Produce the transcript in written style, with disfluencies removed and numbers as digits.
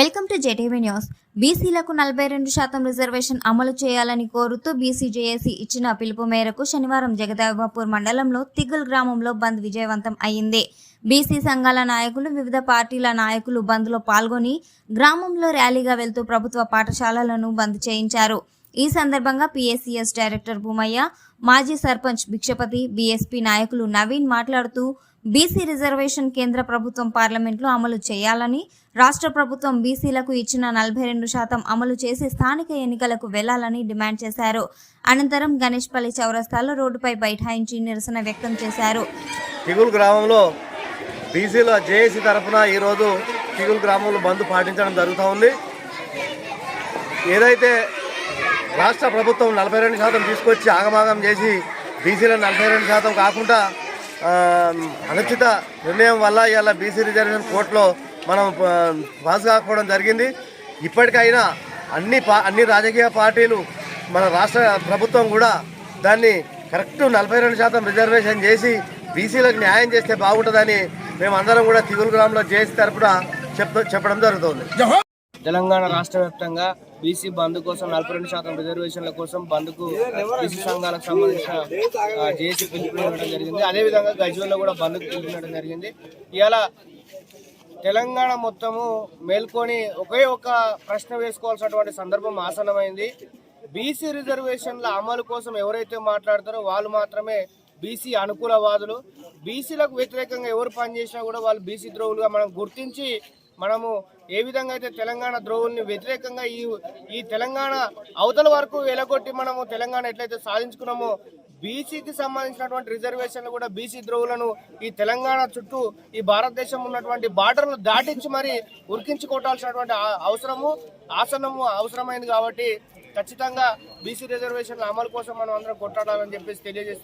Welcome to JTV news. బీసీలకు 42% reservation అమలు చేయాలని కోరుతూ బీసీజేఏసీ ఇచ్చిన పిలుపు మేరకు శనివారం జగదాబాపూర్ మండలంలో తిగుల్ గ్రామంలో బంద్ విజయవంతం అయింది. బీసీ సంఘాల నాయకులు, వివిధ పార్టీల నాయకులు బంద్లో పాల్గొని గ్రామంలో ర్యాలీగా వెళ్తూ ప్రభుత్వ పాఠశాలలను బంద్ చేయించారు. ఈ సందర్భంగా పీఎస్సీఎస్ డైరెక్టర్ భూమయ్య, మాజీ సర్పంచ్ భిక్షపతి, బీఎస్పీ నాయకులు నవీన్ మాట్లాడుతూ బీసీ రిజర్వేషన్ కేంద్ర ప్రభుత్వం పార్లమెంట్లో అమలు చేయాలని, రాష్ట్ర ప్రభుత్వం బీసీలకు ఇచ్చిన 42% అమలు చేసి స్థానిక ఎన్నికలకు వెళ్లాలని డిమాండ్ చేశారు. అనంతరం గణేష్పల్లి చౌరస్తాలో రోడ్డుపై బైఠాయించి నిరసన వ్యక్తం చేశారు. తిగుల్ గ్రామంలో బీసీల జేఏసీ తరఫున ఈరోజు తిగుల్ గ్రామంలో బంద్ పాటించడం జరుగుతూ ఉంది. ఏదైతే రాష్ట్ర ప్రభుత్వం 42% తీసుకొచ్చి ఆగమాగం చేసి బీసీల 42% కాకుండా అనుచిత నిర్ణయం వల్ల ఇవాళ బీసీ రిజర్వేషన్ కోర్టులో మనం పాస్ కాకపోవడం జరిగింది. ఇప్పటికైనా అన్ని రాజకీయ పార్టీలు, మన రాష్ట్ర ప్రభుత్వం కూడా దాన్ని కరెక్ట్ 42% రిజర్వేషన్ చేసి బీసీలకు న్యాయం చేస్తే బాగుంటుందని మేమందరం కూడా తిగుల్ గ్రామంలో జేఏసీ తరఫున చెప్పడం జరుగుతుంది. తెలంగాణ రాష్ట్ర వ్యాప్తంగా బీసీ బంద్ కోసం 42% రిజర్వేషన్ల కోసం బంద్కు బీసీ సంఘాలకు సంబంధించిన జేఏసీ పిలుపునివ్వడం జరిగింది. అదేవిధంగా గజ్వేల్లో కూడా బంద్కు పిలుపునివ్వడం జరిగింది. ఇవాళ తెలంగాణ మొత్తము మేల్కొని ఒకే ఒక ప్రశ్న వేసుకోవాల్సినటువంటి సందర్భం ఆసన్నమైంది. బీసీ రిజర్వేషన్ల అమలు కోసం ఎవరైతే మాట్లాడతారో వాళ్ళు మాత్రమే బీసీ అనుకూలవాదులు. బీసీలకు వ్యతిరేకంగా ఎవరు పనిచేసినా కూడా వాళ్ళు బీసీ ద్రోహులుగా మనం గుర్తించి మనము ఏ విధంగా అయితే తెలంగాణ ద్రోహుల్ని వ్యతిరేకంగా ఈ తెలంగాణ అవతల వరకు వెలగొట్టి మనము తెలంగాణ ఎట్లయితే సాధించుకున్నామో బీసీకి సంబంధించినటువంటి రిజర్వేషన్లు కూడా బీసీ ద్రోహులను ఈ తెలంగాణ చుట్టూ ఈ భారతదేశం ఉన్నటువంటి బార్డర్లు దాటించి మరి ఉరికించి కొట్టాల్సినటువంటి అవసరమైంది. కాబట్టి ఖచ్చితంగా బీసీ రిజర్వేషన్ల అమలు కోసం మనం అందరం కొట్టాడాలని చెప్పేసి తెలియజేస్తున్నాం.